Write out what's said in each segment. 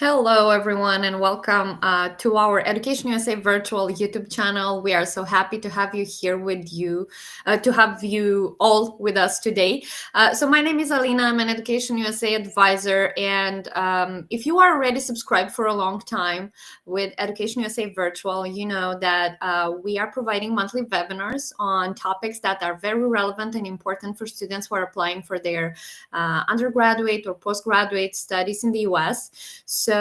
Hello, everyone, and welcome to our Education USA virtual YouTube channel. We are so happy to have you here with you, to have you all with us today. So, my name is Alina. I'm an Education USA advisor, and if you are already subscribed for a long time with Education USA virtual, you know that we are providing monthly webinars on topics that are very relevant and important for students who are applying for their undergraduate or postgraduate studies in the US. So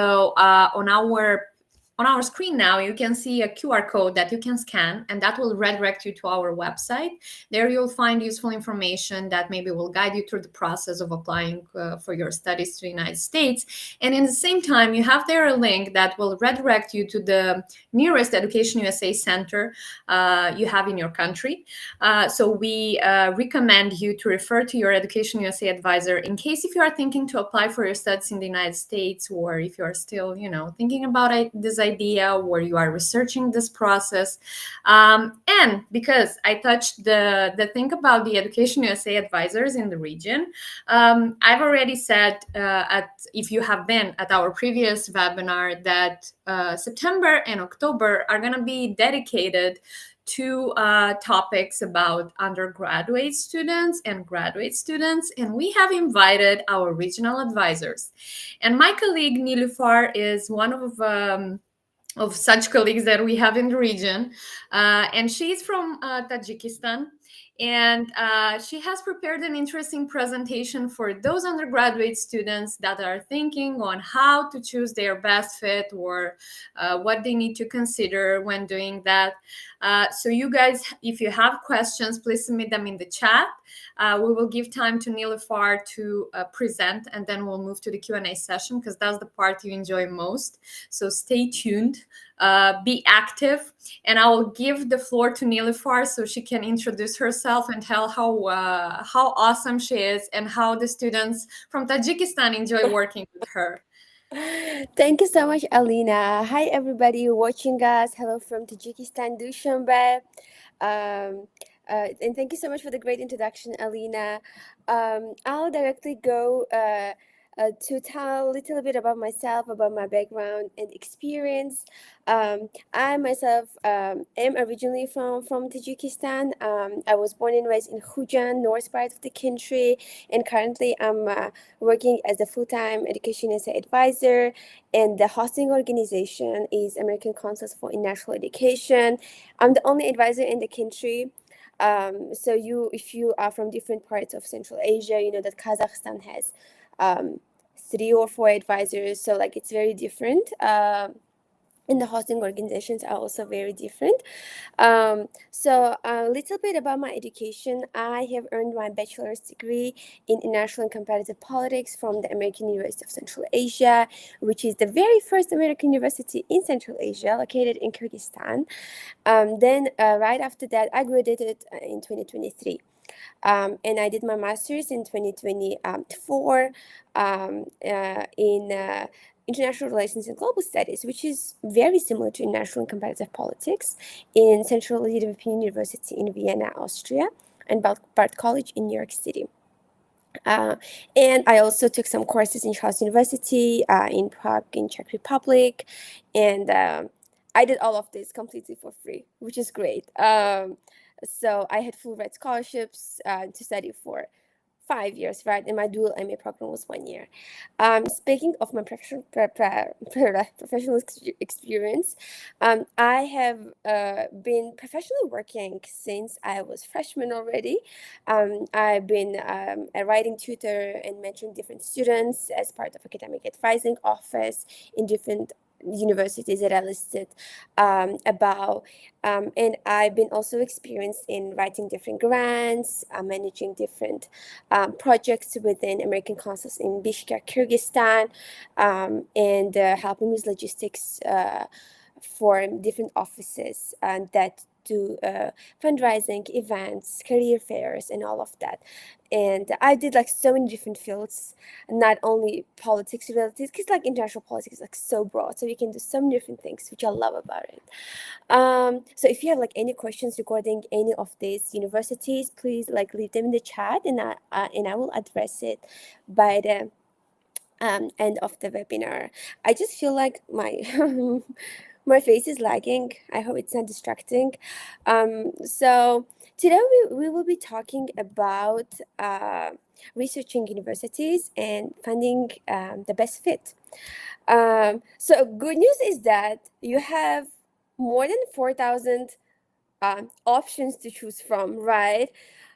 on our screen now, you can see a QR code that you can scan, and that will redirect you to our website. There you'll find useful information that maybe will guide you through the process of applying for your studies to the United States. And in the same time, you have there a link that will redirect you to the nearest Education USA center you have in your country. So we recommend you to refer to your Education USA advisor in case if you are thinking to apply for your studies in the United States, or if you are still, thinking about this idea, or you are researching this process. And because I touched the thing about the Education USA advisors in the region, I've already said if you have been at our previous webinar that September and October are going to be dedicated to topics about undergraduate students and graduate students, and we have invited our regional advisors. And my colleague Nilufar is one of such colleagues that we have in the region, and she's from Tajikistan. And she has prepared an interesting presentation for those undergraduate students that are thinking on how to choose their best fit, or what they need to consider when doing that. So you guys, if you have questions, please submit them in the chat. We will give time to Nilufar to present, and then we'll move to the Q&A session, because that's the part you enjoy most. So stay tuned, be active, and I will give the floor to Nilufar so she can introduce herself and tell how awesome she is and how the students from Tajikistan enjoy working with her. Thank you so much, Alina. Hi, everybody watching us. Hello from Tajikistan, Dushanbe. And thank you so much for the great introduction, Alina. I'll directly go to tell a little bit about myself, about my background and experience. I myself am originally from Tajikistan. I was born and raised in Khujan, north part of the country, and currently I'm working as a full-time education as an advisor, and the hosting organization is American Council for International Education. I'm the only advisor in the country. So if you are from different parts of Central Asia, you know that Kazakhstan has 3 or 4 advisors, so like it's very different. And the hosting organizations are also very different. So a little bit about my education. I have earned my bachelor's degree in international and comparative politics from the American University of Central Asia, which is the very first American university in Central Asia, located in Kyrgyzstan. Then right after that, I graduated in 2023. And I did my master's in 2024 in international relations and global studies, which is very similar to international and comparative politics, in Central European University in Vienna, Austria, and Bard College in New York City. And I also took some courses in Charles University in Prague, in Czech Republic, and I did all of this completely for free, which is great. So I had full ride scholarships to study for 5 years, right? And my dual MA program was 1 year. Speaking of my professional experience, I have been professionally working since I was freshman already. I've been a writing tutor and mentoring different students as part of academic advising office in different universities that I listed about. And I've been also experienced in writing different grants, managing different projects within American consuls in Bishkek, Kyrgyzstan, and helping with logistics for different offices that do fundraising, events, career fairs, and all of that. And I did like so many different fields, not only politics related, because like international politics is like so broad, so you can do so many different things, which I love about it. So if you have like any questions regarding any of these universities, please like leave them in the chat, and I will address it by the end of the webinar. I just feel like my my face is lagging. I hope it's not distracting. So today we will be talking about researching universities and finding the best fit. So good news is that you have more than 4,000 options to choose from, right?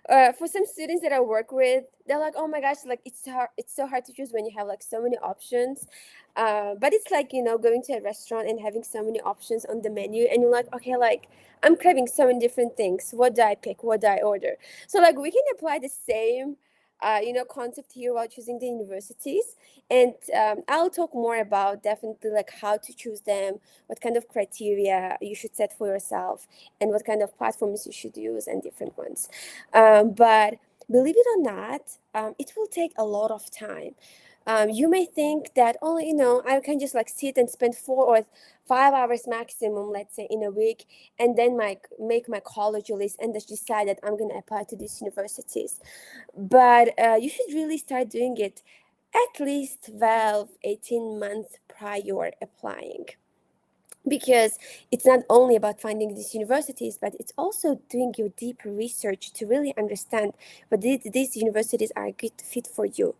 For some students that I work with, they're like, "Oh my gosh, like it's so hard to choose when you have like so many options." But it's like, going to a restaurant and having so many options on the menu, and you're like, "Okay, like I'm craving so many different things. What do I pick? What do I order?" So like we can apply the same, concept here while choosing the universities, and I'll talk more about definitely like how to choose them, what kind of criteria you should set for yourself, and what kind of platforms you should use and different ones. But believe it or not, it will take a lot of time. You may think that, oh, I can just like sit and spend 4 or 5 hours maximum, let's say, in a week, and then make my college list and just decide that I'm going to apply to these universities. But you should really start doing it at least 12, 18 months prior applying, because it's not only about finding these universities, but it's also doing your deep research to really understand whether these universities are a good fit for you.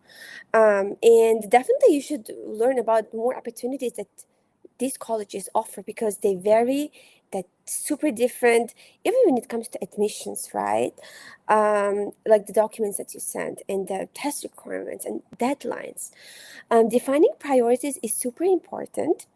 And definitely you should learn about more opportunities that these colleges offer, because they vary, that super different, even when it comes to admissions, right? Like the documents that you send and the test requirements and deadlines. Defining priorities is super important.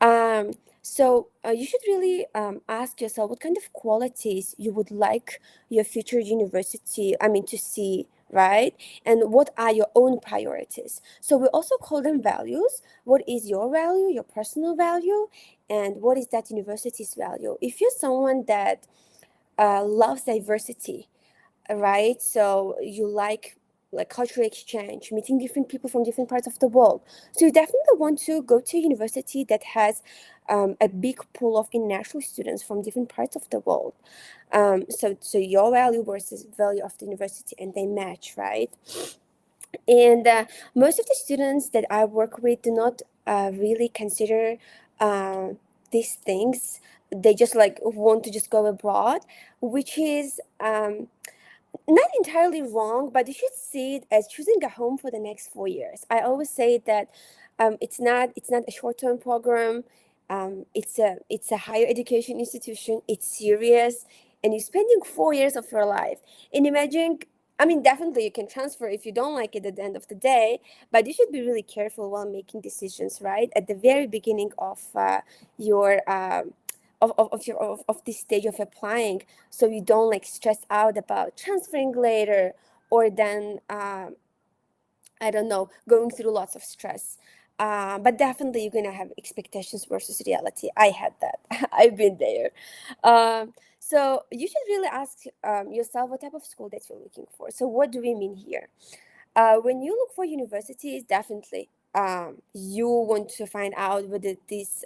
um, so you should really ask yourself what kind of qualities you would like your future university, to see, right? And what are your own priorities? So we also call them values. What is your value, your personal value, and what is that university's value? If you're someone that loves diversity, right? So you like cultural exchange, meeting different people from different parts of the world. So you definitely want to go to a university that has a big pool of international students from different parts of the world. So your value versus value of the university, and they match, right? And most of the students that I work with do not really consider uh, these things. They just like want to just go abroad, which is not entirely wrong, but you should see it as choosing a home for the next 4 years. I always say that it's not a short term program. It's a higher education institution. It's serious, and you're spending 4 years of your life. And imagine, definitely you can transfer if you don't like it at the end of the day, but you should be really careful while making decisions, right? At the very beginning of your of this stage of applying, so you don't like stress out about transferring later, or then I don't know, going through lots of stress. But definitely you're gonna have expectations versus reality. I had that. I've been there. So you should really ask yourself what type of school that you're looking for. So what do we mean here? When you look for universities, definitely you want to find out whether these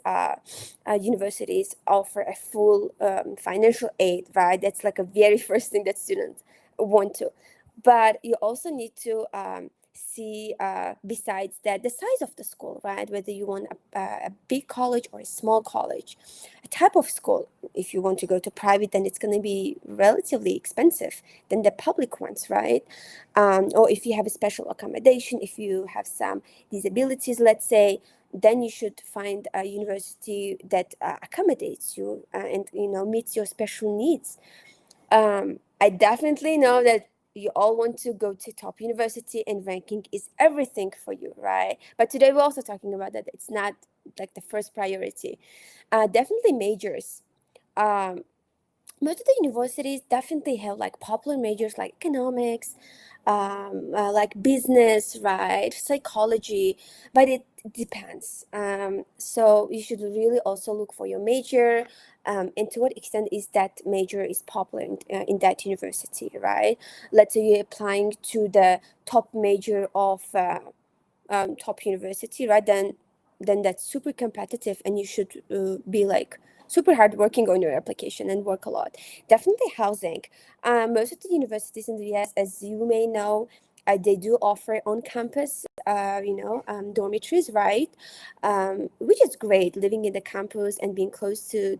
universities offer a full financial aid, right? That's like a very first thing that students want to. But you also need to see, besides that, the size of the school, right? Whether you want a big college or a small college, a type of school. If you want to go to private, then it's going to be relatively expensive than the public ones, right? Or if you have a special accommodation, if you have some disabilities, let's say, then you should find a university that accommodates you and meets your special needs. I definitely know that you all want to go to top university, and ranking is everything for you, right? But today we're also talking about that it's not like the first priority. Definitely majors. Um, Most of the universities definitely have like popular majors like economics, like business, right, psychology, but it depends. So you should really also look for your major, and to what extent is that major is popular in that university, right? Let's say you're applying to the top major of top university, right? Then that's super competitive, and you should be like super hard working on your application and work a lot. Definitely housing. Most of the universities in the US, as you may know, they do offer on campus, dormitories, right? Which is great. Living in the campus and being close to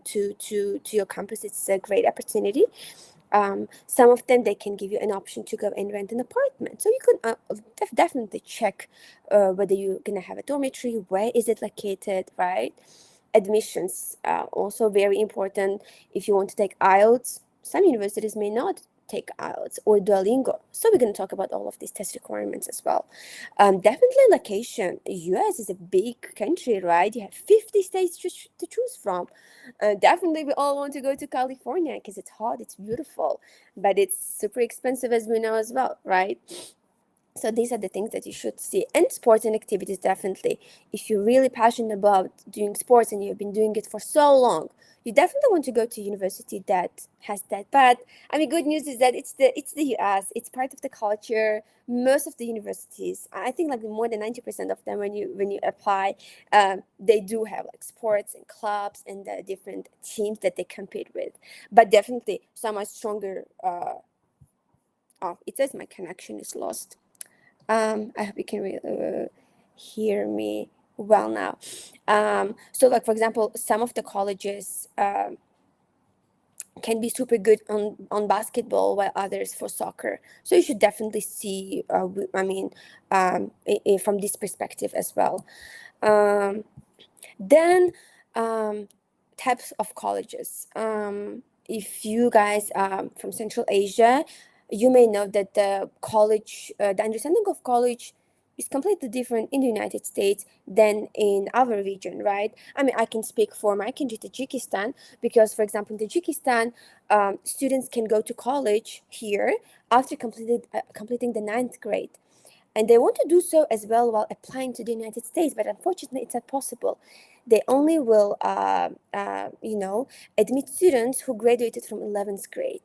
your campus, it's a great opportunity. Some of them, they can give you an option to go and rent an apartment, so you can definitely check whether you're gonna have a dormitory, where is it located, right? Admissions, also very important. If you want to take IELTS, some universities may not take IELTS or Duolingo, so we're going to talk about all of these test requirements as well. Definitely location. US is a big country, right? You have 50 states to choose from. Definitely we all want to go to California because it's hot, it's beautiful, but it's super expensive, as we know as well, right? So these are the things that you should see. And sports and activities, definitely. If you're really passionate about doing sports and you've been doing it for so long, you definitely want to go to a university that has that. But I mean, good news is that it's the US. It's part of the culture. Most of the universities, I think like more than 90% of them, when you apply, they do have like sports and clubs and the different teams that they compete with. But definitely some are stronger. Oh, it says my connection is lost. I hope you can hear me well now. So, like for example, some of the colleges can be super good on basketball, while others for soccer. So you should definitely see. From this perspective as well. Um, then, um, types of colleges. If you guys are from Central Asia, you may know that the understanding of college is completely different in the United States than in our region, right? I mean, I can speak for my country, Tajikistan, because, for example, in Tajikistan, students can go to college here after completing the ninth grade, and they want to do so as well while applying to the United States, but unfortunately, it's not possible. They only will, admit students who graduated from 11th grade.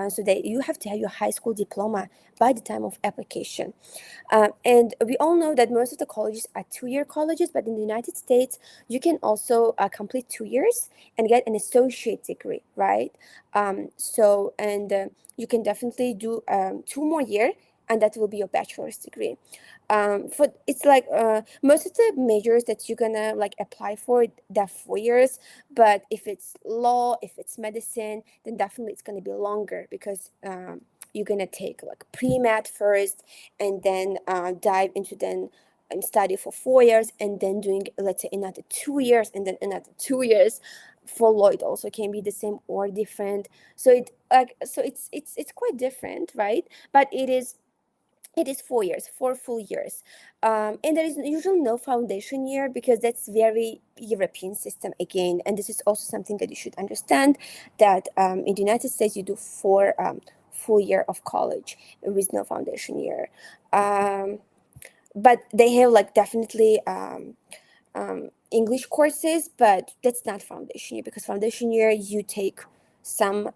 So that you have to have your high school diploma by the time of application. And we all know that most of the colleges are 2-year colleges, but in the United States, you can also complete 2 years and get an associate degree, right? And you can definitely do 2 more years, and that will be your bachelor's degree. For it's like most of the majors that you're gonna like apply for, they're 4 years, but if it's law, if it's medicine, then definitely it's gonna be longer, because you're gonna take like pre-med first, and then dive into then and study for 4 years, and then doing, let's say, another 2 years, and then another 2 years. For law, it also can be the same or different. So it's quite different, right? But it is 4 years, 4 full years. And there is usually no foundation year, because that's very European system again. And this is also something that you should understand, that in the United States, you do 4 full year of college with no foundation year. Um, but they have like definitely English courses, but that's not foundation year, because foundation year you take some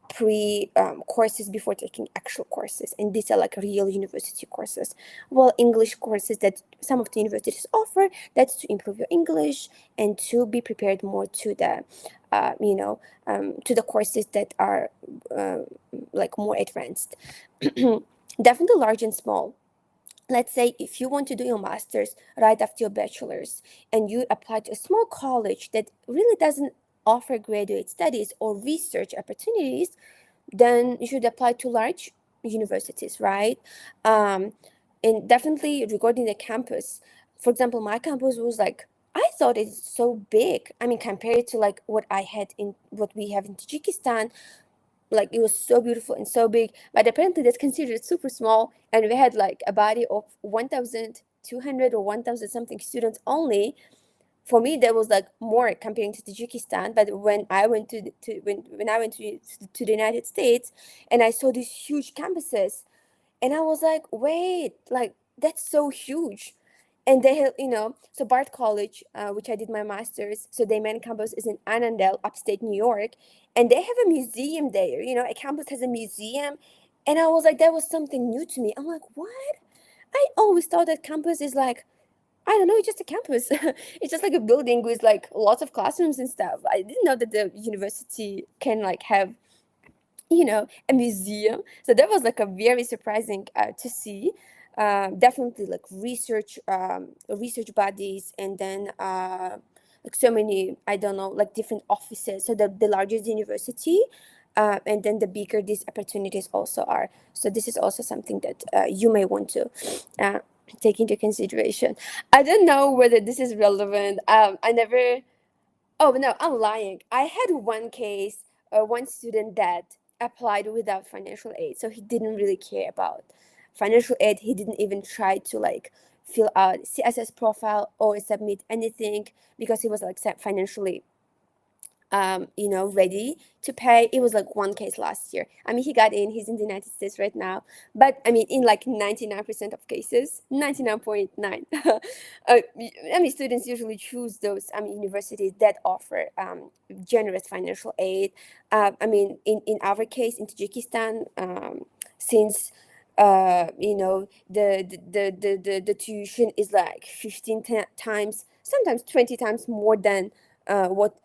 pre courses before taking actual courses, and these are like real university courses. Well, English courses that some of the universities offer, that's to improve your English and to be prepared more to the to the courses that are uh, like more advanced. Definitely large and small. Let's say if you want to do your master's right after your bachelor's, and you apply to a small college that really doesn't offer graduate studies or research opportunities, then you should apply to large universities, right? um, and definitely regarding the campus, for example, my campus was like, I thought it's so big. I mean, compared to like what we have in Tajikistan, like it was so beautiful and so big, but apparently that's considered super small, and we had like a body of 1,200 or 1,000 something students only. For me, that was like more comparing to Tajikistan. But when I went when I went to the United States, and I saw these huge campuses, and I was like, wait, like that's so huge. And they have, so Bard College, which I did my master's, so their main campus is in Annandale, upstate New York, and they have a museum there. A campus has a museum, and I was like, that was something new to me. I'm like, what? I always thought that campus is like, I don't know, it's just a campus. It's just like a building with like lots of classrooms and stuff. I didn't know that the university can like have a museum. So that was like a very surprising to see. Definitely like research bodies, and then like so many, I don't know, like different offices. So the largest university, and then the bigger these opportunities also are. So this is also something that you may want to uh, take into consideration. I don't know whether this is relevant. I never. Oh no, I'm lying. I had one case, one student that applied without financial aid, so he didn't really care about financial aid. He didn't even try to like fill out CSS profile or submit anything because he was like financially ready to pay. It was like one case last year. I mean, he got in, he's in the United States right now. But I mean, in like 99% of cases, 99.9, I mean, students usually choose those, universities that offer generous financial aid. I mean, in our case, in Tajikistan, since the tuition is like 15 times, sometimes 20 times more than what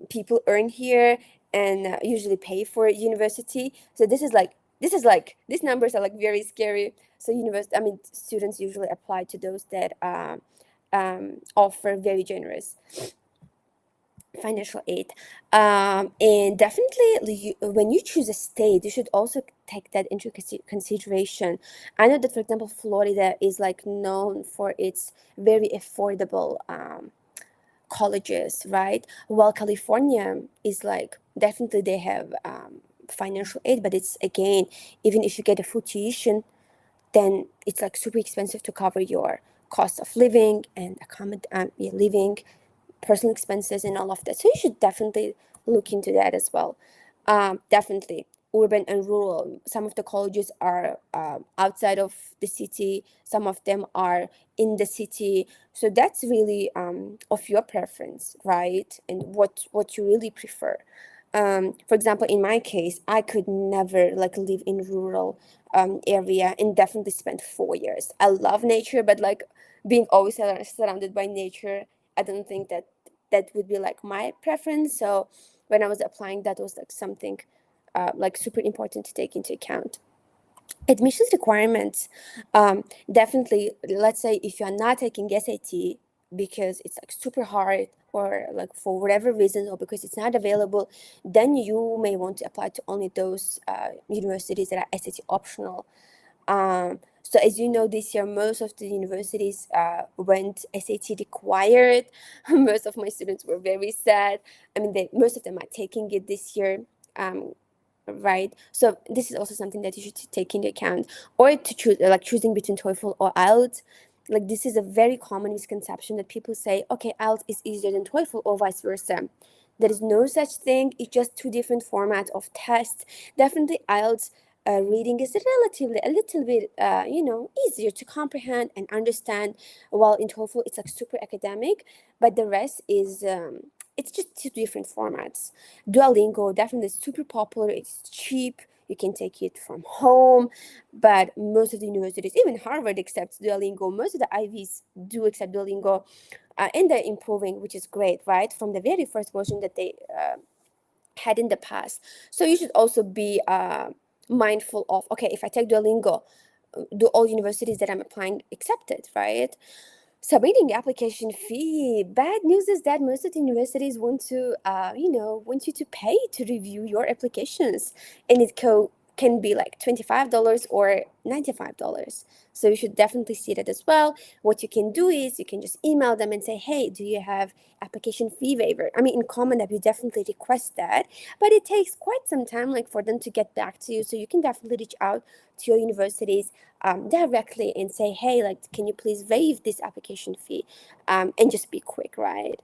people earn here, and usually pay for university. So these numbers are like very scary. So university, I mean, students usually apply to those that offer very generous financial aid. And definitely, when you choose a state, you should also take that into consideration. I know that, for example, Florida is like known for its very affordable colleges, right? While California is like, definitely they have financial aid, but it's, again, even if you get a full tuition, then it's like super expensive to cover your cost of living and living, personal expenses, and all of that. So you should definitely look into that as well. Definitely, urban and rural. Some of the colleges are outside of the city. Some of them are in the city. So that's really of your preference, right? And what you really prefer. For example, in my case, I could never like live in rural area and definitely spend 4 years. I love nature, but like being always surrounded by nature, I don't think that would be like my preference. So when I was applying, that was like something like super important to take into account. Admissions requirements, definitely, let's say if you're not taking SAT because it's like super hard, or like for whatever reason, or because it's not available, then you may want to apply to only those universities that are SAT optional. So as you know, this year most of the universities went SAT required. Most of my students were very sad. I mean, most of them are taking it this year. Right, so this is also something that you should take into account, or to choose, like choosing between TOEFL or IELTS. Like, this is a very common misconception that people say, okay, IELTS is easier than TOEFL, or vice versa. There is no such thing. It's just two different formats of tests. Definitely IELTS reading is relatively a little bit easier to comprehend and understand, while in TOEFL it's like super academic, but the rest is it's just two different formats. Duolingo definitely is super popular. It's cheap. You can take it from home, but most of the universities, even Harvard, accepts Duolingo. Most of the Ivies do accept Duolingo, and they're improving, which is great, right? From the very first version that they had in the past. So you should also be mindful of, okay, if I take Duolingo, do all universities that I'm applying accept it, right? Submitting application fee. Bad news is that most of the universities want you to pay to review your applications, and can be like $25 or $95. So you should definitely see that as well. What you can do is you can just email them and say, hey, do you have application fee waiver? I mean, in Common App, you definitely request that, but it takes quite some time like for them to get back to you. So you can definitely reach out to your universities directly and say, hey, like, can you please waive this application fee, and just be quick, right?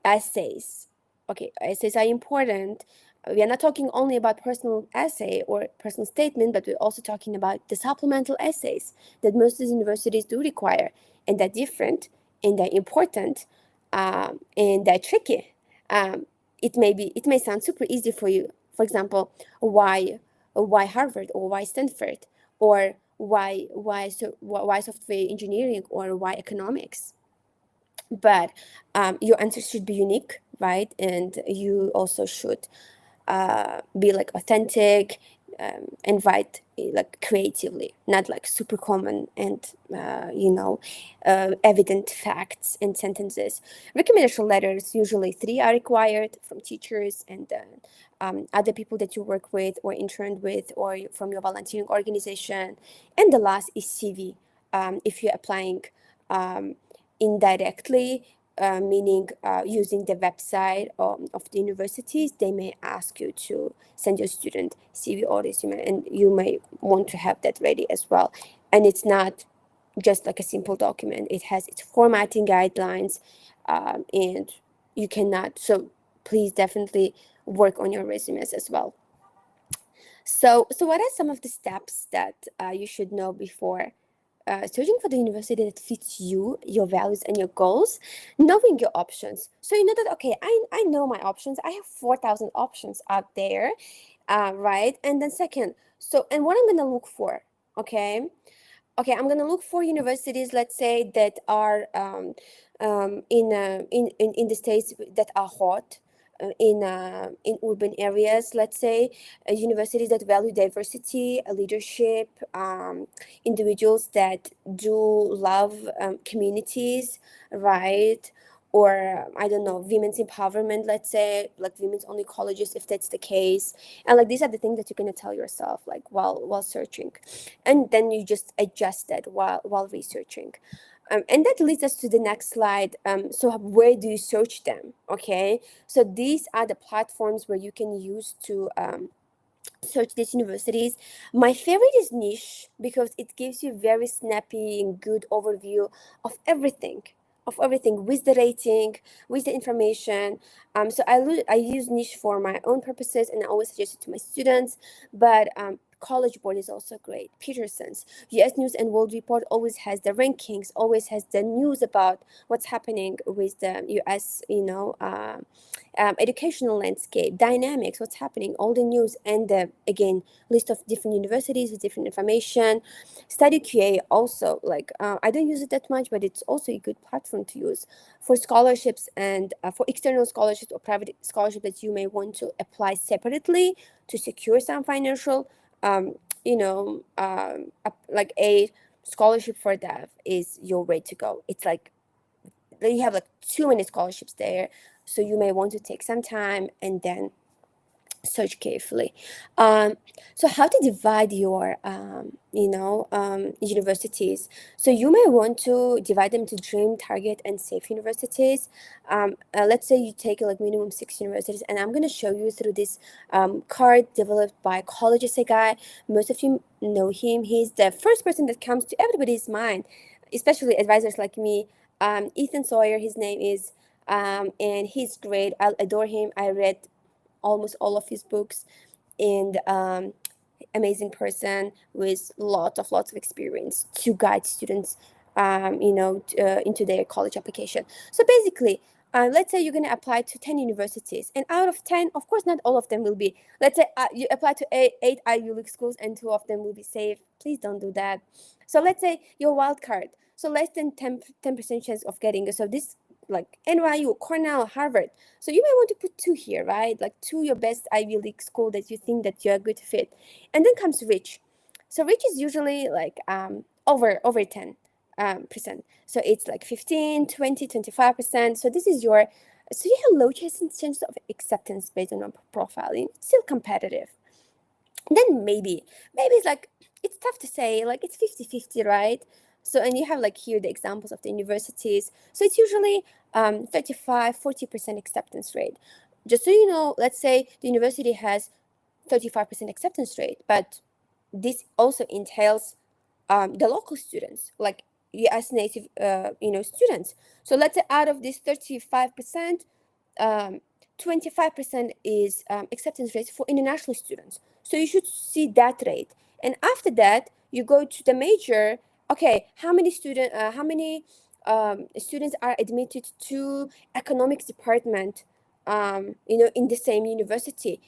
Essays. Okay, essays are important. We are not talking only about personal essay or personal statement, but we're also talking about the supplemental essays that most of the universities do require, and they're different, and they're important, and they're tricky. It may sound super easy for you. For example, why Harvard, or why Stanford, or why software engineering, or why economics? But your answer should be unique, right? And you also should be like authentic, and write like creatively, not like super common and evident facts and sentences. Recommendation letters, usually three are required from teachers and other people that you work with or interned with or from your volunteering organization. And the last is CV. If you're applying um, indirectly, meaning using the website of the universities, they may ask you to send your student CV or resume, and you may want to have that ready as well. And it's not just like a simple document; it has its formatting guidelines, and you cannot. So please definitely work on your resumes as well. So what are some of the steps that you should know before searching for the university that fits you, your values, and your goals? Knowing your options. So you know that, okay, I know my options. I have 4,000 options out there, right? And then second, so, and what I'm going to look for, okay? Okay, I'm gonna look for universities, let's say, that are in the states that are hot, in urban areas. Let's say universities that value diversity, leadership, individuals that do love communities, right? Or I don't know, women's empowerment. Let's say like women's only colleges, if that's the case. And like these are the things that you're gonna tell yourself like while searching, and then you just adjust that while researching. And that leads us to the next slide. So where do you search them? Okay, so these are the platforms where you can use to search these universities. My favorite is Niche because it gives you very snappy and good overview of everything, with the rating, with the information. So I use Niche for my own purposes, and I always suggest it to my students. But College Board is also great. Peterson's U.S. News and World Report always has the rankings, always has the news about what's happening with the U.S. Educational landscape, dynamics, what's happening, all the news, and the, again, list of different universities with different information. Study QA also, like, I don't use it that much, but it's also a good platform to use for scholarships and for external scholarships or private scholarship that you may want to apply separately to secure some financial, like a scholarship for dev is your way to go. It's like you have like too many scholarships there, so you may want to take some time and then search carefully. Um, so how to divide your universities? So you may want to divide them to dream, target, and safe universities. Let's say you take like minimum 6 universities, and I'm going to show you through this card developed by College Essay Guy. Most of you know him. He's the first person that comes to everybody's mind, especially advisors like me. Ethan Sawyer, his name is, and he's great. I adore him. I read almost all of his books, and amazing person with lots of experience to guide students into their college application. So basically, let's say you're going to apply to 10 universities, and out of 10, of course not all of them will be, let's say you apply to eight Ivy League schools and 2 of them will be safe. Please don't do that. So let's say your wild card, so less than 10% chance of getting it. So this, like NYU, Cornell, Harvard. So you may want to put 2 here, right? Like 2 your best Ivy League school that you think that you're a good fit. And then comes Rich. So Rich is usually like over 10 percent. So it's like 15, 20, 25%. So this is your, so you have low chance of acceptance based on your profiling. Still competitive. Then maybe it's like, it's tough to say, like it's 50-50, right? So, and you have like here the examples of the universities. So it's usually 35-40% acceptance rate. Just so you know, let's say the university has 35% acceptance rate, but this also entails the local students, like US native students. So let's say out of this 35%, um, 25% is acceptance rate for international students. So you should see that rate. And after that, you go to the major. Okay, how many students are admitted to economics department, in the same university?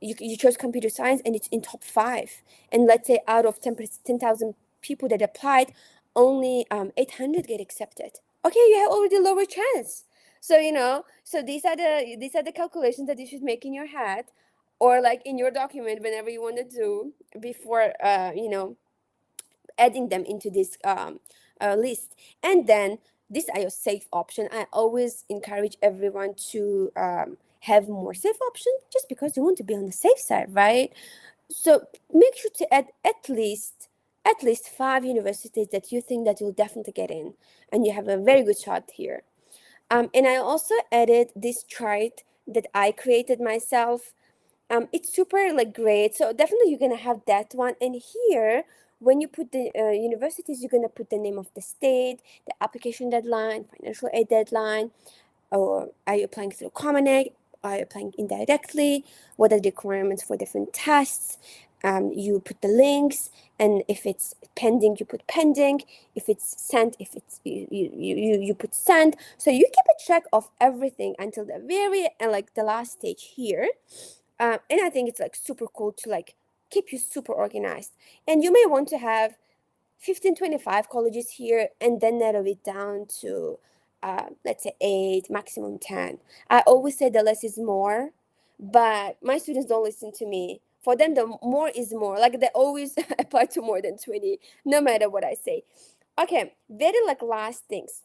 You chose computer science and it's in top 5. And let's say out of 10,000 people that applied, only 800 get accepted. Okay, you have already lower chance. So these are the calculations that you should make in your head. or like in your document whenever you want to do before adding them into this list. And then this are your safe option. I always encourage everyone to have more safe option, just because you want to be on the safe side, right? So make sure to add at least 5 universities that you think that you'll definitely get in, and you have a very good shot here. And I also added this chart that I created myself. It's super like great, so definitely you're gonna have that one. And here, when you put the universities, you're gonna put the name of the state, the application deadline, financial aid deadline, or are you applying through Common App? Are you applying indirectly? What are the requirements for different tests? You put the links, and if it's pending, you put pending. If it's sent, if it's you put send. So you keep a track of everything until the very like the last stage here. And I think it's like super cool to like keep you super organized. And you may want to have 15, 25 colleges here, and then narrow it down to let's say 8, maximum 10. I always say the less is more, but my students don't listen to me. For them, the more is more. Like they always apply to more than 20, no matter what I say. Okay, very like last things.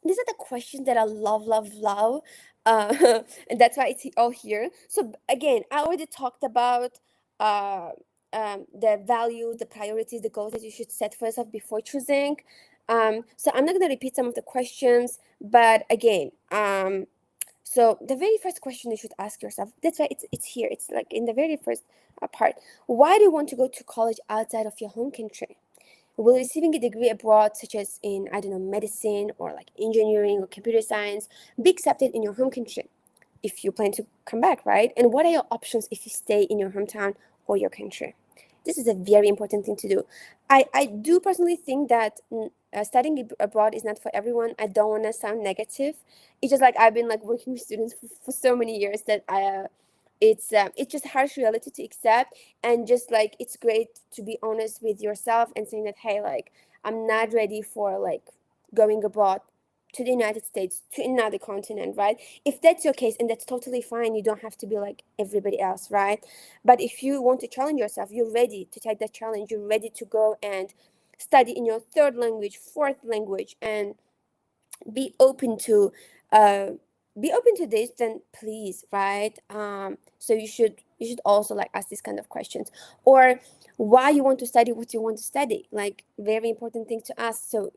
These are the questions that I love, love, love. And that's why it's all here. So again, I already talked about uh, the value, the priorities, the goals that you should set for yourself before choosing. So I'm not going to repeat some of the questions, but again, so the very first question you should ask yourself, that's why it's here. It's like in the very first part. Why do you want to go to college outside of your home country? Will receiving a degree abroad, such as in, I don't know, medicine or like engineering or computer science, be accepted in your home country if you plan to come back, right? And what are your options if you stay in your hometown or your country? This is a very important thing to do. I do personally think that studying abroad is not for everyone. I don't want to sound negative. It's just like I've been like working with students for so many years that it's just harsh reality to accept. And just like it's great to be honest with yourself and saying that, hey, like I'm not ready for like going abroad to the United States, to another continent, right? If that's your case, and that's totally fine, you don't have to be like everybody else, right? But if you want to challenge yourself, you're ready to take that challenge, you're ready to go and study in your third language, fourth language, and be open to uh be open to this, then please, right? So you should also like ask these kind of questions, or why you want to study what you want to study, like very important thing to ask. So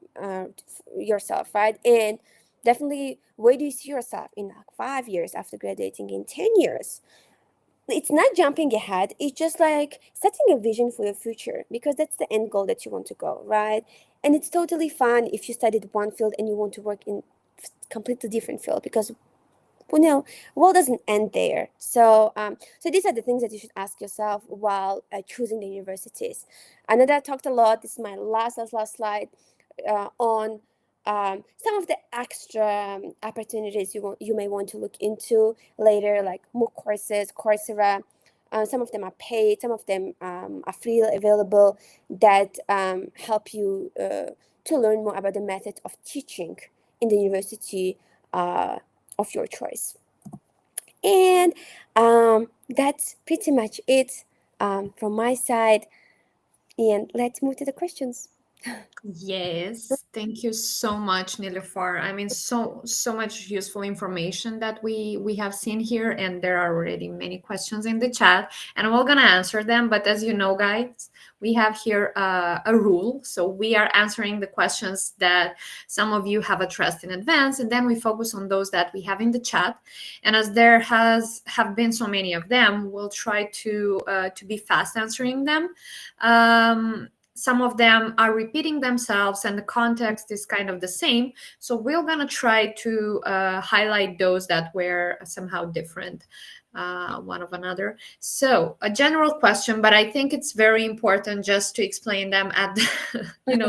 yourself, right? And definitely, where do you see yourself in like 5 years after graduating, in 10 years? It's not jumping ahead, it's just like setting a vision for your future, because that's the end goal that you want to go, right? And it's totally fine if you studied one field and you want to work in completely different field, because well, no, world doesn't end there. So these are the things that you should ask yourself while choosing the universities. I know that I talked a lot. This is my last slide on some of the extra opportunities you may want to look into later, like MOOC courses, Coursera. Some of them are paid, some of them are freely available, that help you to learn more about the method of teaching in the university of your choice. And that's pretty much it from my side. And let's move to the questions. Yes, thank you so much, Nilufar. I mean, so much useful information that we have seen here, and there are already many questions in the chat, and we're gonna answer them. But as you know, guys, we have here a rule, so we are answering the questions that some of you have addressed in advance, and then we focus on those that we have in the chat. And as there have been so many of them, we'll try to be fast answering them. Some of them are repeating themselves and the context is kind of the same. So we're going to try to highlight those that were somehow different one of another. So a general question, but I think it's very important just to explain them at,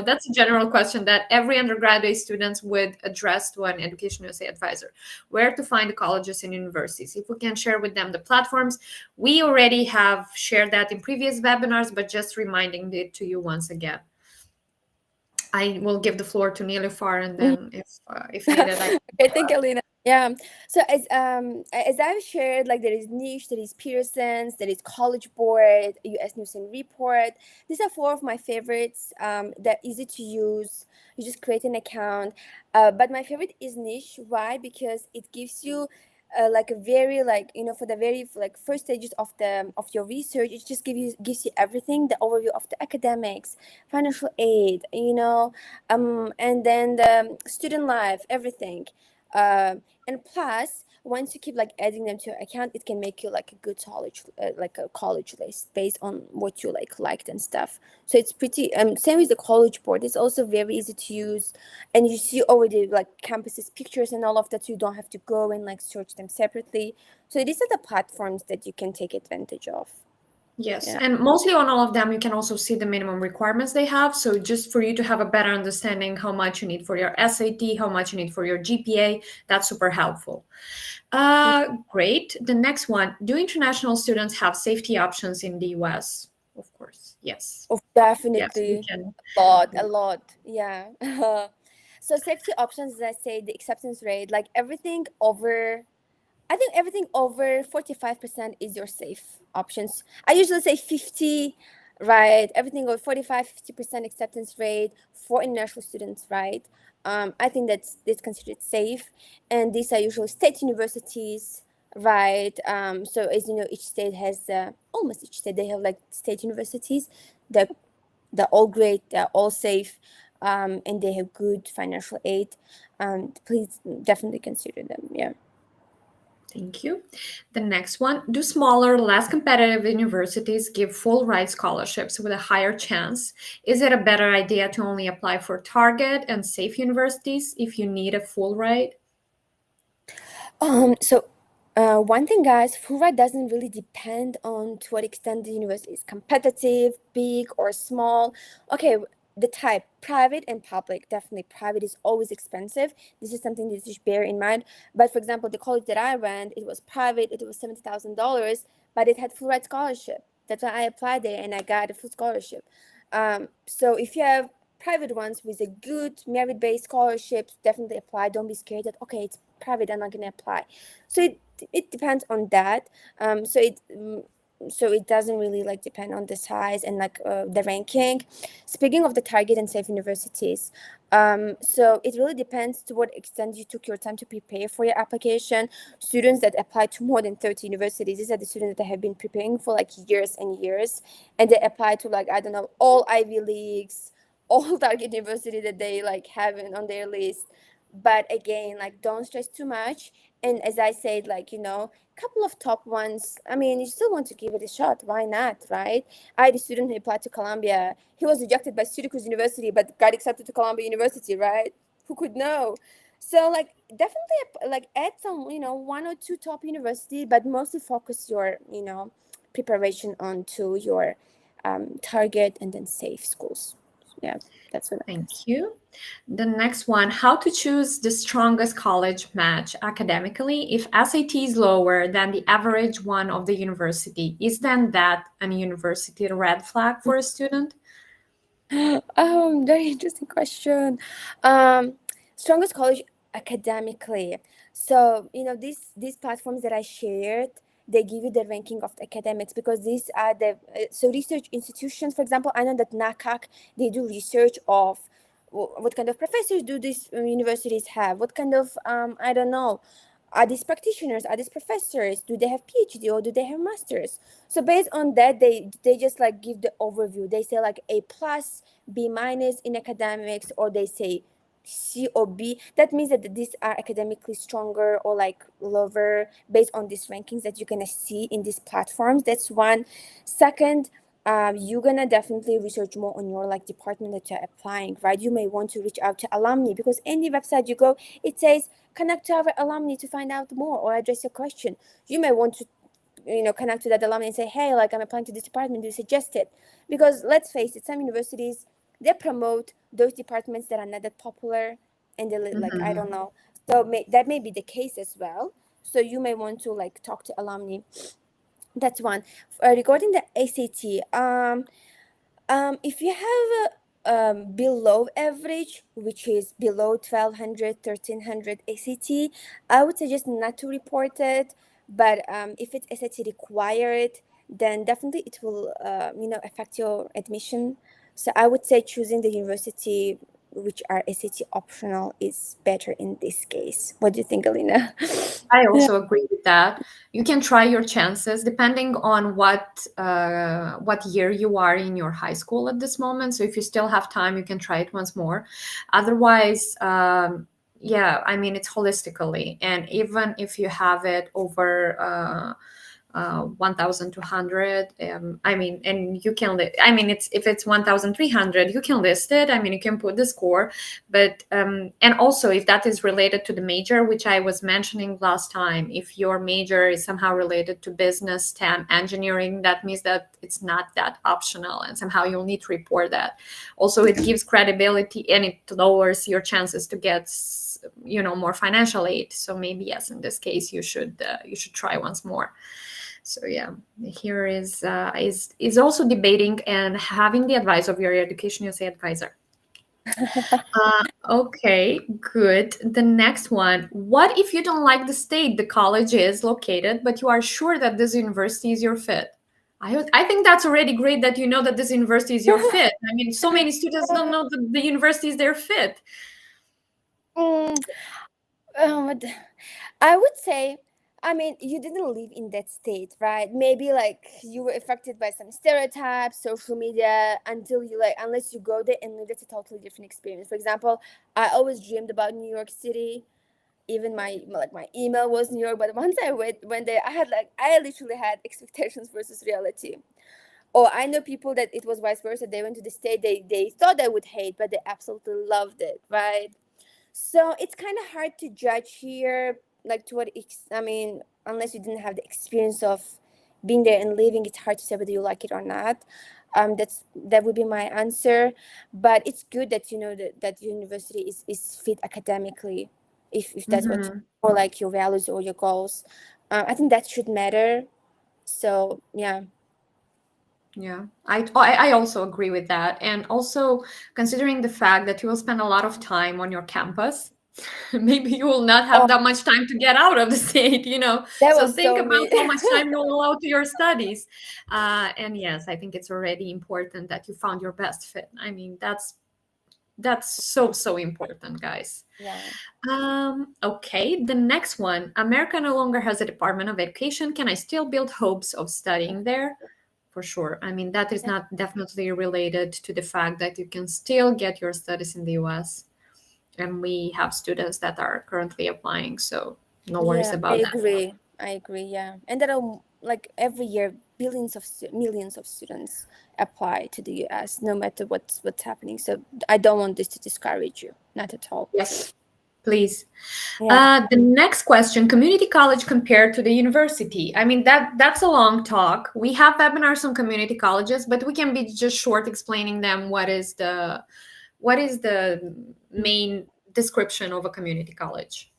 that's a general question that every undergraduate students would address to an Education USA advisor: where to find the colleges and universities. If we can share with them the platforms, we already have shared that in previous webinars, but just reminding it to you once again. I will give the floor to Nilufar, and then if needed, I can Okay, thank you, Alina. Yeah. So as I've shared, like there is niche, there is Pearson's, there is College Board, U.S. News and Report. These are four of my favorites. They're easy to use. You just create an account. But my favorite is niche. Why? Because it gives you like a very like for the very like first stages of your research. It just gives you everything, the overview of the academics, financial aid, and then the student life, everything. And plus, once you keep like adding them to your account, it can make you like a good college like a college list based on what you like liked and stuff. So it's pretty same with the College Board. It's also very easy to use, and you see already like campuses pictures and all of that, so you don't have to go and like search them separately. So these are the platforms that you can take advantage of. Yes, Yeah. and mostly on all of them, you can also see the minimum requirements they have. So just for you to have a better understanding how much you need for your SAT, how much you need for your GPA, that's super helpful. Great. The next one, do international students have safety options in the US? Of course, yes. Oh, Yes, we definitely. can. A lot. Yeah. So safety options, as I say, the acceptance rate, like everything over, I think everything over 45% is your safe options. I usually say 50, right? Everything over 45-50% acceptance rate for international students, right? I think that's considered safe. And these are usually state universities, right? So as you know, each state has, almost each state, they have like state universities. The they're all great, they're all safe, and they have good financial aid. Please definitely consider them. Yeah. Thank you. The next one, do smaller, less competitive universities give full ride scholarships with a higher chance? Is it a better idea to only apply for target and safe universities if you need a full ride? So one thing, guys, full ride doesn't really depend on to what extent the university is competitive, big or small. Okay, the type, private and public. Definitely, private is always expensive. This is something that you should bear in mind. But for example, the college that I went, it was private. It was $70,000, but it had full ride scholarship. That's why I applied there and I got a full scholarship. So if you have private ones with a good merit-based scholarships, definitely apply. Don't be scared that okay, it's private, I'm not going to apply. So it depends on that. So it doesn't really like depend on the size and like the ranking. Speaking of the target and safe universities, so it really depends to what extent you took your time to prepare for your application. Students that apply to more than 30 universities, these are the students that have been preparing for like years and years, and they apply to like I don't know all Ivy Leagues, all target university that they like have on their list. But again, like don't stress too much. And as I said, like couple of top ones, I mean, you still want to give it a shot, why not, right? I had a student who applied to Columbia. He was rejected by Syracuse University but got accepted to Columbia University, right? Who could know? So like definitely like add some one or two top university, but mostly focus your preparation onto your target and then safe schools. Yeah, that's what I Thank guess. you. The next one, how to choose the strongest college match academically if SAT is lower than the average one of the university. Is then that a university red flag for a student? Very interesting question. Um, Strongest college academically. So these platforms that I shared, they give you the ranking of the academics because these are the so research institutions. For example, I know that NACAC, they do research of what kind of professors do these universities have, what kind of I don't know, are these practitioners, are these professors, do they have PhD or do they have masters? So based on that, they just like give the overview. They say like A plus, B minus in academics, or they say C or B. That means that these are academically stronger or like lower based on these rankings that you're gonna see in these platforms. That's one. Second, you're gonna definitely research more on your like department that you're applying, right? You may want to reach out to alumni because any website you go, it says connect to our alumni to find out more or address your question. You may want to connect to that alumni and say, hey, like I'm applying to this department, do you suggest it? Because let's face it, some universities, they promote those departments that are not that popular, and they like I Mhm. don't know. So that may be the case as well. So you may want to like talk to alumni. That's one. Regarding the ACT, if you have below average, which is below 1200, 1300 ACT, I would suggest not to report it. But if it's SAT required, then definitely it will, affect your admission. So I would say choosing the university which are SAT optional is better in this case. What do you think, Alina? I Yeah. also agree with that. You can try your chances depending on what year you are in your high school at this moment. So if you still have time, you can try it once more. Otherwise, yeah, I mean it's holistically, and even if you have it over 1,200, I mean, and you can I mean it's if it's 1,300, you can list it. I mean, you can put the score, but and also if that is related to the major, which I was mentioning last time, if your major is somehow related to business, STEM, engineering, that means that it's not that optional, and somehow you'll need to report that. Also, it gives credibility and it lowers your chances to get more financial aid. So maybe yes, in this case you should try once more. So yeah, here is also debating and having the advice of your education USA advisor. Okay, good. The next one. What if you don't like the state the college is located, but you are sure that this university is your fit? I think that's already great that you know that this university is your fit. I mean, so many students don't know that the university is their fit. Mm, what I would say, I mean, you didn't live in that state, right? Maybe like you were affected by some stereotypes, social media, until you like, unless you go there and live, that's a totally different experience. For example, I always dreamed about New York City. Even my email was New York, but once I went there, I literally had expectations versus reality. Or I know people that it was vice versa. They went to the state, they thought they would hate, but they absolutely loved it, right? So it's kind of hard to judge here, like I mean, unless you didn't have the experience of being there and living, it's hard to say whether you like it or not. That would be my answer. But it's good that you know that university is fit academically, if that's what Mhm. or like your values or your goals. I think that should matter. So yeah. Yeah, I also agree with that. And also considering the fact that you will spend a lot of time on your campus, maybe you will not have Oh, that much time to get out of the state. that So was think so about me. how much time you'll allow to your studies. And yes, I think it's already important that you found your best fit. I mean, that's so, so important, guys. Yeah. Okay, the next one. America no longer has a Department of Education. Can I still build hopes of studying there? For sure. I mean, that is not definitely related to the fact that you can still get your studies in the US. And we have students that are currently applying, so no worries Yeah, I about that. agree. I agree. Yeah, and there are like every year millions of students apply to the U.S. no matter what's happening. So I don't want this to discourage you, not at all. Yes, please. Yeah. The next question, community college compared to the university. I mean, that's a long talk. We have webinars on community colleges, but we can be just short explaining them what is the main description of a community college.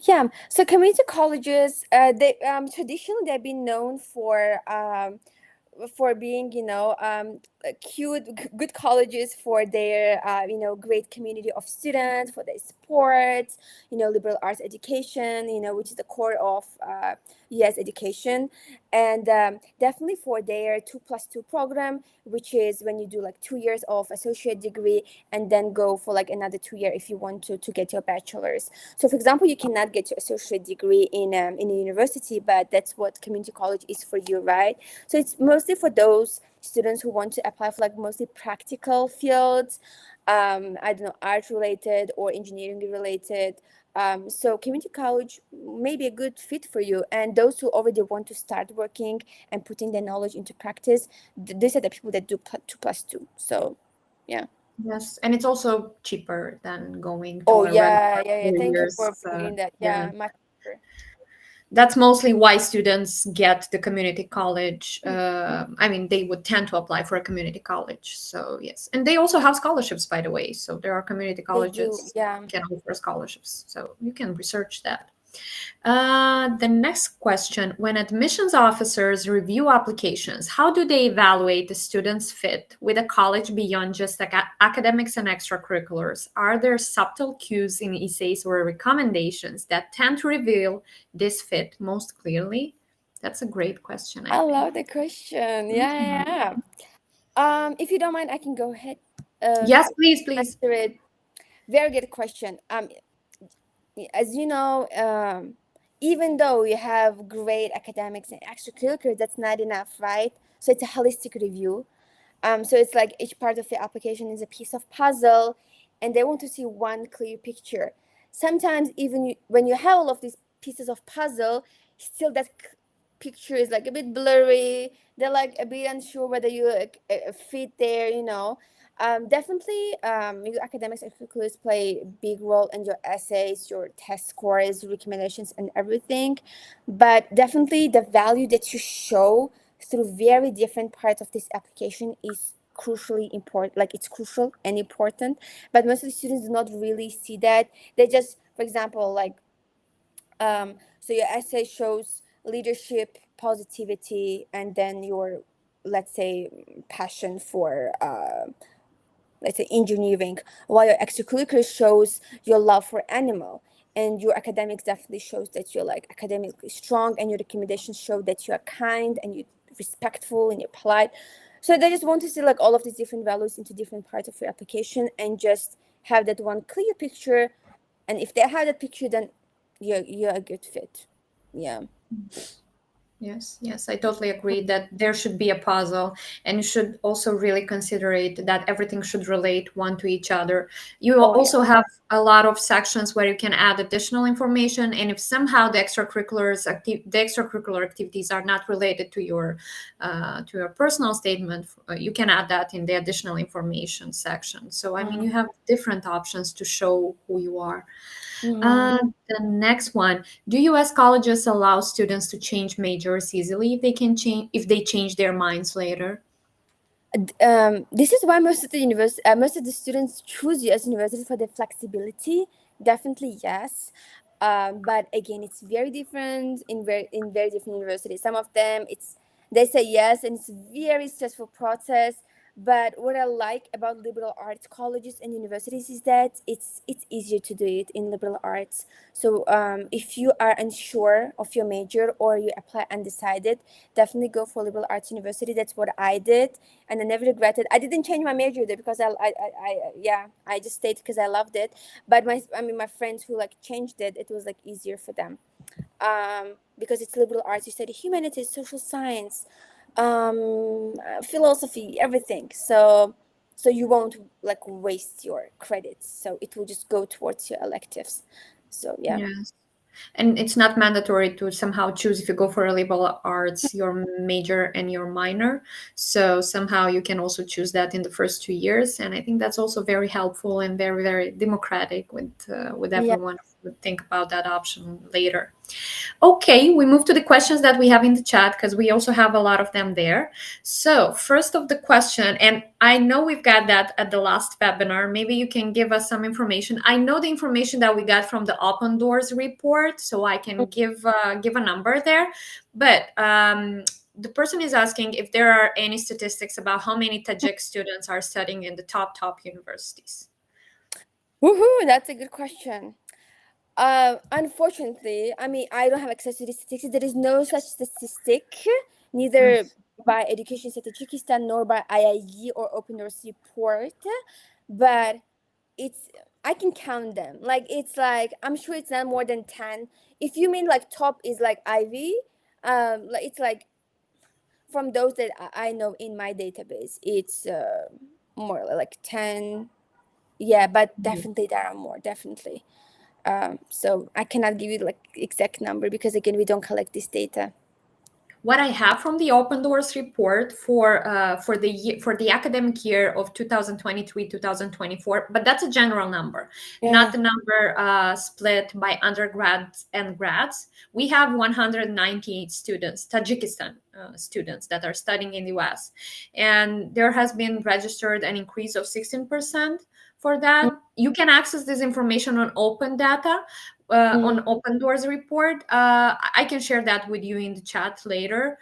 Yeah. So community colleges, they traditionally they've been known for being cute good colleges for their great community of students, for their sports, liberal arts education, which is the core of US education. And definitely for their 2+2 program, which is when you do like 2 years of associate degree and then go for like another 2 year if you want to get your bachelor's. So for example, you cannot get your associate degree in a university, but that's what community college is for you, right? So it's mostly for those students who want to apply for like mostly practical fields, I don't know, art related or engineering related. So community college may be a good fit for you. And those who already want to start working and putting their knowledge into practice, these are the people that do 2+2. So yeah. Yes, and it's also cheaper than going Oh to a regular yeah, yeah, yeah. 4 Thank you years. for putting that. Yeah, Yeah, much cheaper. that's mostly why students get the community college. I mean, they would tend to apply for a community college. So yes, and they also have scholarships, by the way. So there are community They do, colleges yeah. can offer scholarships. So you can research that. The next question: when admissions officers review applications, how do they evaluate the student's fit with a college beyond just academics and extracurriculars? Are there subtle cues in essays or recommendations that tend to reveal this fit most clearly? That's a great question, I I think. love the question. Yeah, Mhm. yeah, yeah. If you don't mind, I can go ahead. Yes, please, please. Answer it. Very good question. As you know, even though you have great academics and extracurriculars, that's not enough, right? So it's a holistic review. So it's like each part of the application is a piece of puzzle, and they want to see one clear picture. Sometimes even when you have all of these pieces of puzzle, still that picture is like a bit blurry. They're like a bit unsure whether you like, fit there. Definitely, your academics extracurriculars play a big role in your essays, your test scores, recommendations, and everything. But definitely, the value that you show through very different parts of this application is crucially important. Like it's crucial and important, but most of the students do not really see that. They just, for example, like so your essay shows leadership, positivity, and then your, let's say, passion for let's say engineering, while your extracurricular shows your love for animal, and your academics definitely shows that you're like academically strong, and your recommendations show that you're kind and you're respectful and you're polite. So they just want to see like all of these different values into different parts of your application and just have that one clear picture. And if they have that picture, then you're a good fit. Yeah. Yes, yes, I totally agree that there should be a puzzle, and you should also really consider it that everything should relate one to each other. You Oh yeah. also have a lot of sections where you can add additional information, and if somehow the extracurricular activities are not related to your personal statement, you can add that in the additional information section. So, I mean, you have different options to show who you are. Mhm. The next one: do U.S. colleges allow students to change majors easily if they change their minds later? This is why most of the students choose U.S. universities for the flexibility. Definitely yes, but again, it's very different in very different universities. Some of them, it's they say yes, and it's a very stressful process. But what I like about liberal arts colleges and universities is that it's easier to do it in liberal arts. So if you are unsure of your major or you apply undecided, definitely go for liberal arts university. That's what I did, and I never regretted. I didn't change my major there because yeah, I just stayed because I loved it. But my friends who like changed it, it was like easier for them, because it's liberal arts. You study humanities, social science, philosophy, everything. So you won't like waste your credits. So it will just go towards your electives. So yeah. Yes. And it's not mandatory to somehow choose, if you go for a liberal arts, your major and your minor. So somehow you can also choose that in the first 2 years. And I think that's also very helpful and very, very democratic with Yeah. everyone who would think about that option later. Okay, we move to the questions that we have in the chat because we also have a lot of them there. So, first of the question, and I know we've got that at the last webinar. Maybe you can give us some information. I know the information that we got from the Open Doors report, so I can give a number there. But the person is asking if there are any statistics about how many Tajik students are studying in the top universities. Woohoo! That's a good question. Unfortunately, I mean, I don't have access to the statistics. There is no such statistic, Mm. neither by Education State Tajikistan nor by IIE or Open Doors report. But it's I can count them. Like it's like I'm sure it's not more than 10. If you mean like top is like Ivy, like it's like from those that I know in my database, it's more like 10. Yeah, but definitely there are more. Definitely. So I cannot give you like exact number because again we don't collect this data. What I have from the Open Doors report for the academic year of 2023-2024, but that's a general number, not Yeah. the number split by undergrads and grads. We have 198 students, Tajikistan students that are studying in the US, and there has been registered an increase of 16% for that. You can access this information on open data. on Mm. Open Doors report. I can share that with you in the chat later,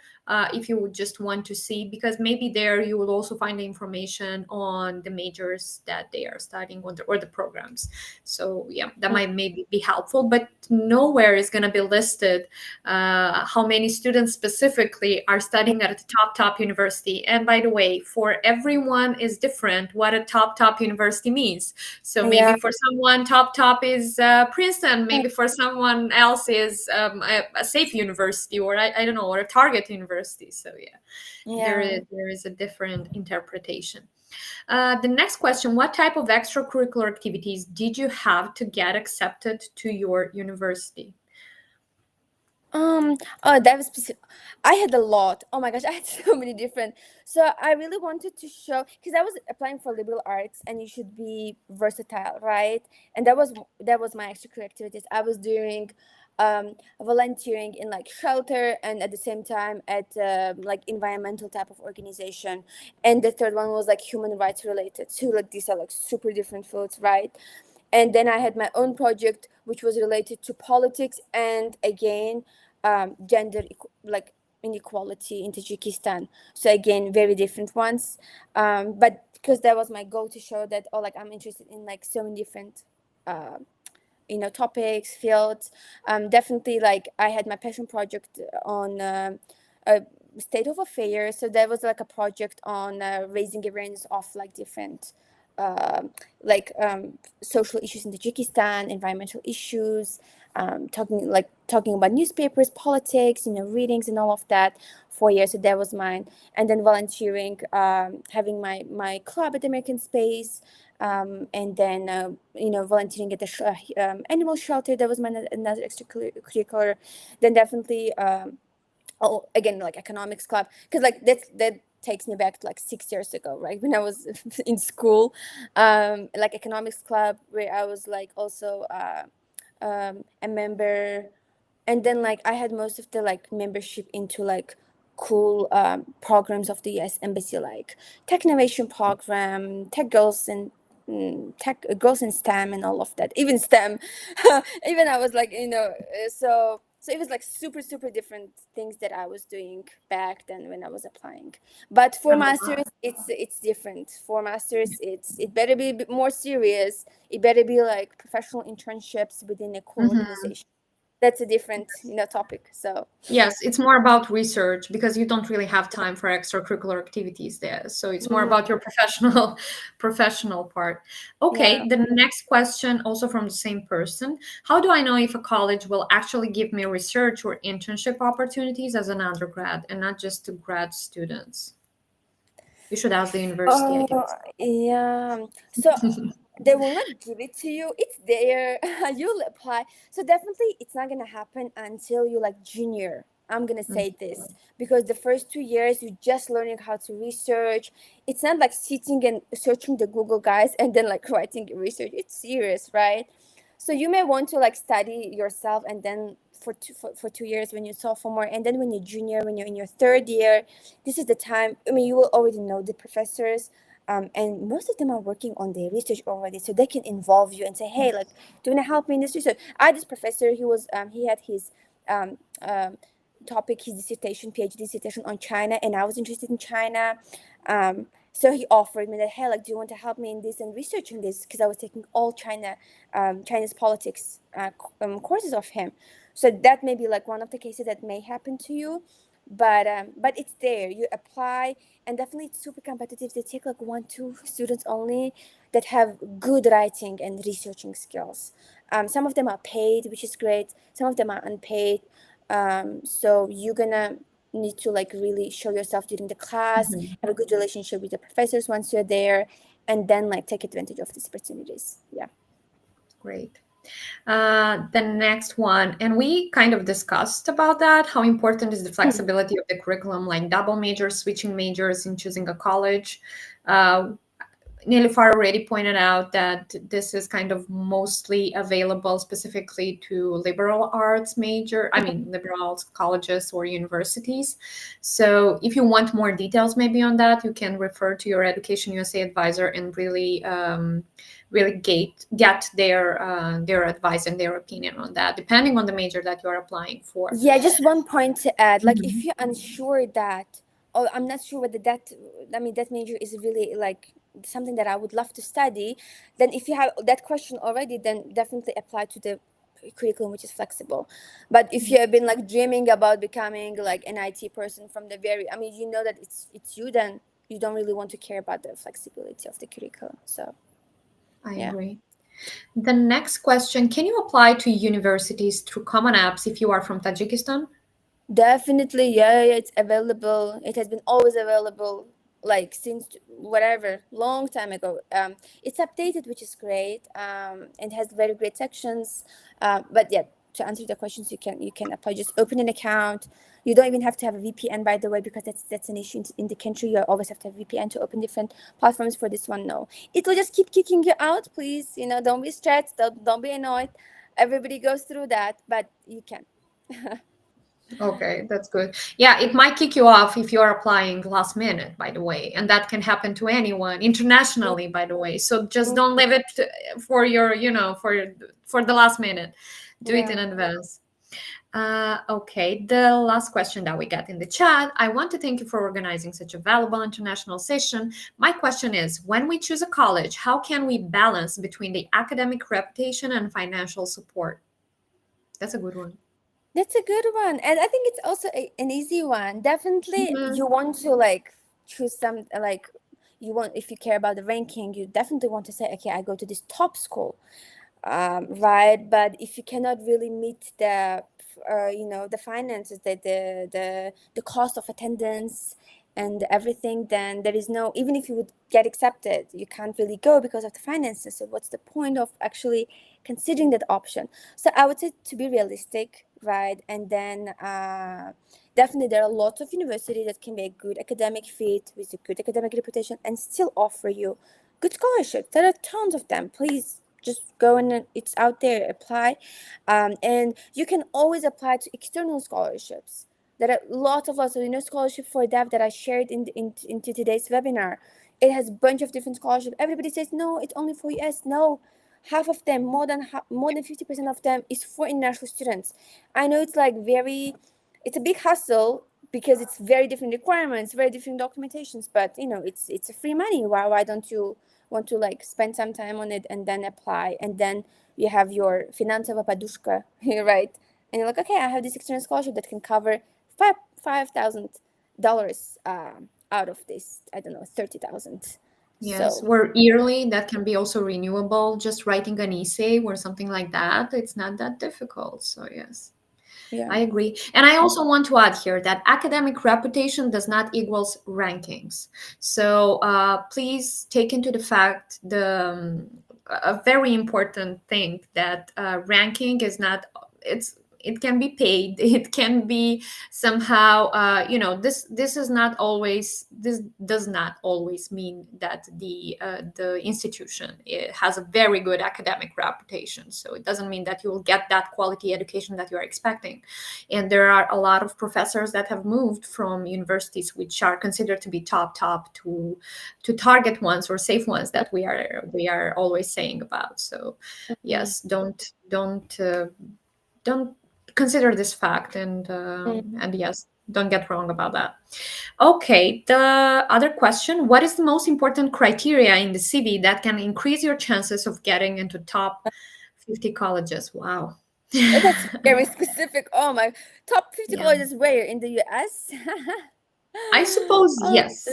if you would just want to see, because maybe there you will also find the information on the majors that they are studying on or the programs. So yeah, that might maybe be helpful, but nowhere is going to be listed how many students specifically are studying at a top university. And by the way, for everyone is different what a top university means. So maybe Yeah. for someone, top is Princeton. Maybe for someone else is a safe university, or I don't know, or a target university. So yeah, Yeah. there is a different interpretation. The next question: what type of extracurricular activities did you have to get accepted to your university? Um, oh, that was specific. I had a lot. Oh my gosh, I had so many different. So I really wanted to show because I was applying for liberal arts, and you should be versatile, right? And that was my extracurricular activities. I was doing volunteering in like shelter, and at the same time at like environmental type of organization. And the third one was like human rights related. So like these are like super different fields, right? And then I had my own project which was related to politics and again gender like inequality in Tajikistan. So again, very different ones. But because that was my goal to show that oh, like I'm interested in like so many different uh, topics, fields. Definitely, like I had my passion project on a state of affairs. So that was like a project on raising awareness of like different um like social issues in Tajikistan, environmental issues, talking about newspapers, politics, readings and all of that. 4 years, so that was mine. And then volunteering, having my club at the American Space, and then volunteering at the animal shelter. That was my another extracurricular. Then definitely oh, again, like economics club, because like that takes me back to like 6 years ago, right, when I was in school. Like economics club, where I was like also a member. And then like I had most of the like membership into like cool programs of the US embassy, like tech innovation program, tech girls and tech girls in STEM and all of that, even STEM. Even I was like, so it was like super super different things that I was doing back then when I was applying. But for masters, it's different. For masters, it better be a bit more serious. It better be like professional internships within a cool Mhm. organization. That's a different topic. So Yes, it's more about research because you don't really have time for extracurricular activities there. So it's more about mm, your professional part. yeah. Okay, the next question also from the same person. How do I know if a college will actually give me research or internship opportunities as an undergrad and not just to grad students? You should ask the university, I Oh, guess. yeah. So they will not give it to you. It's there. You'll apply. So definitely it's not gonna happen until you like junior. I'm gonna say this because the first 2 years you're just learning how to research. It's not like sitting and searching the Google guys and then like writing research. It's serious, right? So you may want to like study yourself, and then for 2 years when you're sophomore, and then when you're junior, when you're in your third year, this is the time. I mean, you will already know the professors, and most of them are working on their research already, so they can involve you and say, hey, like, do you want to help me in this research? I had this professor, he had his um, um, topic, his dissertation, PhD dissertation on China, and I was interested in China. So he offered me that, hey, like, do you want to help me in this and researching this? Because I was taking all Chinese politics courses of him. So that may be like one of the cases that may happen to you, but it's there. You apply, and definitely it's super competitive. They take like 1 2 students only that have good writing and researching skills. Some of them are paid, which is great. Some of them are unpaid. So you're gonna need to like really show yourself during the class, Mhm. have a good relationship with the professors once you're there, and then like take advantage of these opportunities. Yeah. Great. The next one, and we kind of discussed about that, how important is the flexibility of the curriculum, like double majors, switching majors in choosing a college. Uh, Nilüfer already pointed out that this is kind of mostly available specifically to liberal arts major, I mean, liberal arts colleges or universities. So if you want more details maybe on that, you can refer to your Education USA advisor and really really get their advice and their opinion on that, depending on the major that you're applying for. Yeah, just one point to add. Like, if Mhm. you're unsure that, oh, I'm not sure whether that, I mean, that major is really like something that I would love to study, then if you have that question already, then definitely apply to the curriculum, which is flexible. But if you have been like dreaming about becoming like an IT person from the very, I mean, you know that it's you, then you don't really want to care about the flexibility of the curriculum. So, I yeah. agree. The next question, can you apply to universities through common apps if you are from Tajikistan? Definitely, yeah, yeah, it's available. It has been always available, like since whatever, long time ago. It's updated, which is great. And has very great sections. But yeah, to answer the questions, you can apply. Just open an account. You don't even have to have a VPN, by the way, because that's an issue in the country. You always have to have VPN to open different platforms. For this one, no, it will just keep kicking you out. Please, don't be stressed. Don't be annoyed. Everybody goes through that, but you can. Okay, that's good. Yeah, it might kick you off if you're applying last minute, by the way, and that can happen to anyone internationally, by the way. So just don't leave it for your, for the last minute. Do it in Yeah. advance. Okay, the last question that we got in the chat. I want to thank you for organizing such a valuable international session. My question is, when we choose a college, how can we balance between the academic reputation and financial support? That's a good one. That's a good one. And I think it's also an easy one. Definitely, Mhm. you want to like choose some, like, you want, if you care about the ranking, you definitely want to say, okay, I go to this top school, right? But if you cannot really meet the finances, the cost of attendance and everything, then there is no, even if you would get accepted, you can't really go because of the finances. So what's the point of actually considering that option? So I would say to be realistic, right? And then definitely there are lots of universities that can be a good academic fit with a good academic reputation and still offer you good scholarships. There are tons of them. Please just go and it's out there. Apply, and you can always apply to external scholarships. There are lots of scholarship for dev that I shared into today's webinar. It has a bunch of different scholarships. Everybody says no, it's only for US. No, half of them, more than 50% of them is for international students. I know it's like it's a big hustle because it's very different requirements, very different documentations, but it's a free money. Why don't you want to like spend some time on it and then apply, and then you have your finansova padushka, right? And you're like, okay, I have this external scholarship that can cover $5,000 out of this, I don't know, 30,000. Yes, So or yearly, that can be also renewable. Just writing an essay or something like that, it's not that difficult. So, yes, yeah. I agree. And I also want to add here that academic reputation does not equals rankings. So, please take into the fact a very important thing that ranking is not, it can be paid, it can be somehow, this is not always, this does not always mean that the institution, it has a very good academic reputation. So it doesn't mean that you will get that quality education that you are expecting. And there are a lot of professors that have moved from universities which are considered to be top to target ones or safe ones that we are always saying about. So Mm, yes, don't consider this fact, mm. and yes, don't get wrong about that. Okay, the other question, what is the most important criteria in the CV that can increase your chances of getting into top 50 colleges? Wow. That's very specific. Oh my, top 50 Yeah, colleges where in the US? I suppose Oh, yes.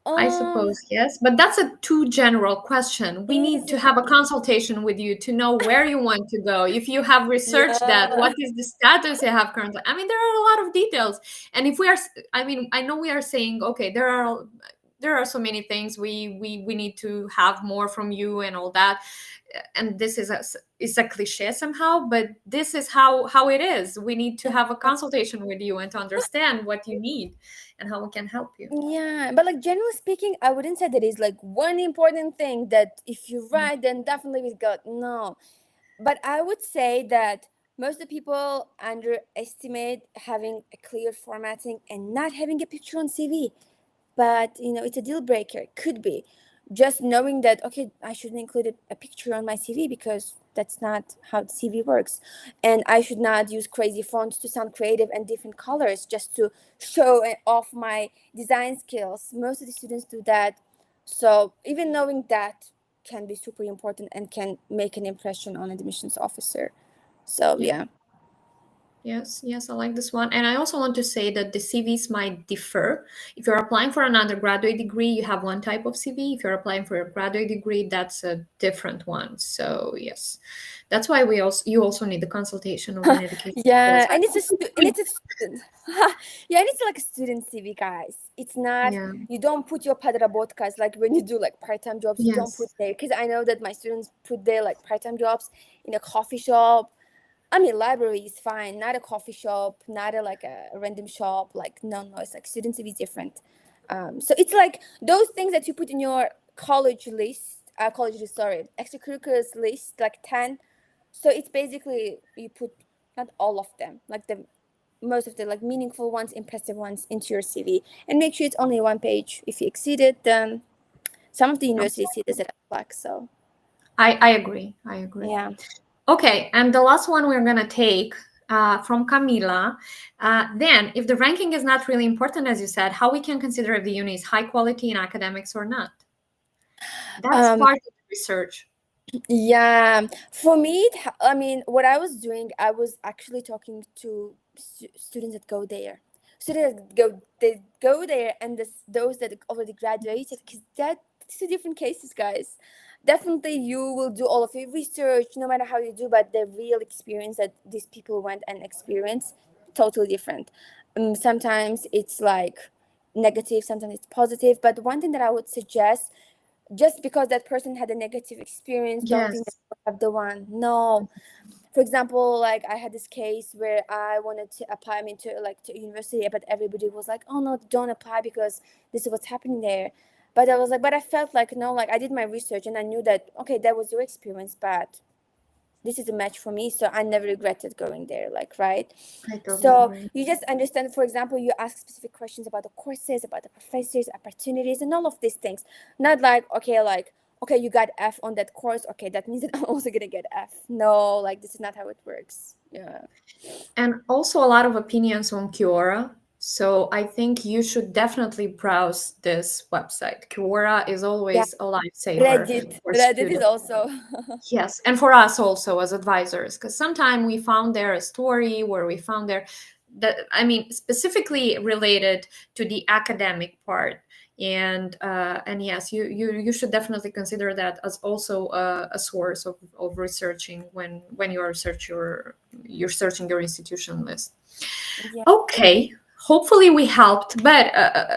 I um, suppose yes, but that's a too general question. We need to easy. have a consultation with you to know where you want to go. If you have researched that, Yeah. what is the status you have currently? I mean, there are a lot of details. And if we are, I mean, I know we are saying, okay, there are so many things we need to have more from you and all that, and this is a cliche somehow, but this is how it is. We need to have a consultation with you and to understand what you need and how we can help you. Yeah, but like generally speaking, I wouldn't say there is like one important thing that if you write, then definitely we got no. But I would say that most of the people underestimate having a clear formatting and not having a picture on CV. But it's a deal breaker. Could be. just knowing that, okay, I shouldn't include a picture on my CV because that's not how the CV works, and I should not use crazy fonts to sound creative and different colors just to show off my design skills. Most of the students do that. So even knowing that can be super important and can make an impression on admissions officer. So Yeah. yeah. Yes, yes, I like this one. And I also want to say that the CVs might differ. If you're applying for an undergraduate degree, you have one type of CV. If you're applying for a graduate degree, that's a different one. So yes, that's why you also need the consultation of an education Yeah, advisor. and it's a student. Yeah, and it's like a student CV, guys. It's not, Yeah. you don't put your podrabotkaz like when you do like part-time jobs. You don't put Yes. there, because I know that my students put their like part-time jobs in a coffee shop. I mean, library is fine, not a coffee shop, not a like a random shop. Like no, it's like student CV is different. So it's like those things that you put in your college list, sorry, extracurriculars list, like 10. So it's basically you put not all of them, like the most of the like meaningful ones, impressive ones into your CV, and make sure it's only one page. If you exceed it, then some of the universities see it as a red flag. So I agree. I agree. yeah. Okay, and the last one we're gonna take from Camila. Then, if the ranking is not really important, as you said, how we can consider if the uni is high quality in academics or not? That's Um, part of the research. Yeah, for me, I mean, what I was doing, I was actually talking to students that go there. Students that go there, and those that already graduated, because that two different cases, guys. Definitely, you will do all of your research, no matter how you do, but the real experience that these people went and experienced, totally different. Sometimes it's like negative, sometimes it's positive. But one thing that I would suggest, just because that person had a negative experience, don't think that Yes. you have the one. No. For example, like I had this case where I wanted to apply, I mean, to like to university, but everybody was like, oh no, don't apply because this is what's happening there. But I was like, but I felt like, no, like I did my research and I knew that, okay, that was your experience, but this is a match for me, so I never regretted going there, like, right? I totally So agree. you just understand, for example, you ask specific questions about the courses, about the professors, opportunities, and all of these things. Not like, okay, you got F on that course, okay, that means that I'm also gonna get F. No, like this is not how it works. Yeah. And also a lot of opinions on Quora. So I think you should definitely browse this website. Quora is Yeah. always a lifesaver for Reddit is students. also. Yes, and for us also as advisors, because sometimes we found there a story where we found there that, I mean, specifically related to the academic part, and yes, you should definitely consider that as also a source of researching when you're searching your institution list. Yeah. Okay, hopefully we helped. But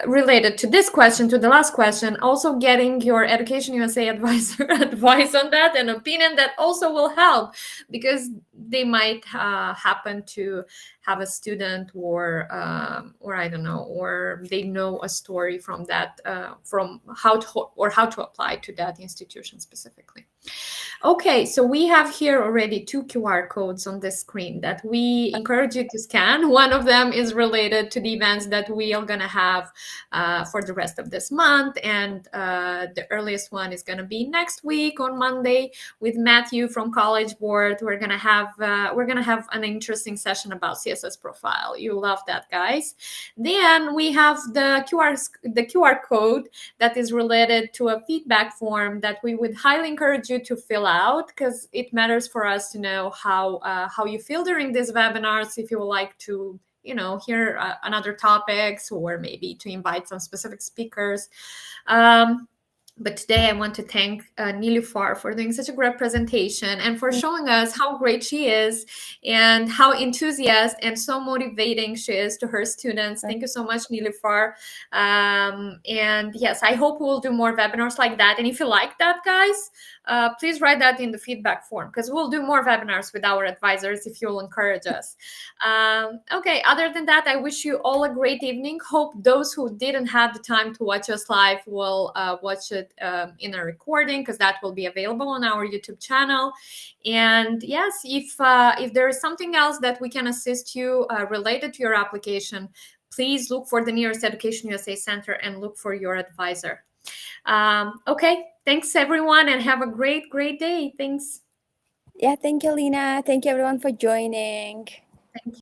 related to this question, to the last question, also getting your Education USA advisor advice on that and opinion that also will help because they might happen to have a student or I don't know, or they know a story from that from how to apply to that institution specifically. Okay, so we have here already two QR codes on the screen that we encourage you to scan. One of them is related to the events that we are going to have for the rest of this month, and the earliest one is going to be next week on Monday with Matthew from College Board. We're gonna have an interesting session about CSS profile. You love that, guys. Then we have the QR code that is related to a feedback form that we would highly encourage you to fill out because it matters for us to know how you feel during these webinars. If you would like to hear another topics or maybe to invite some specific speakers. But today I want to thank Nilufar for doing such a great presentation and for showing us how great she is and how enthusiastic and so motivating she is to her students. Thank you so much, Nilufar. And yes, I hope we'll do more webinars like that. And if you like that, guys, please write that in the feedback form because we'll do more webinars with our advisors if you'll encourage us. Okay, other than that, I wish you all a great evening. Hope those who didn't have the time to watch us live will watch it in a recording because that will be available on our YouTube channel. And yes, if there is something else that we can assist you related to your application, please look for the nearest Education USA Center and look for your advisor. Okay, thanks everyone, and have a great day. Thanks. Yeah, thank you, Lena. Thank you, everyone, for joining. Thank you.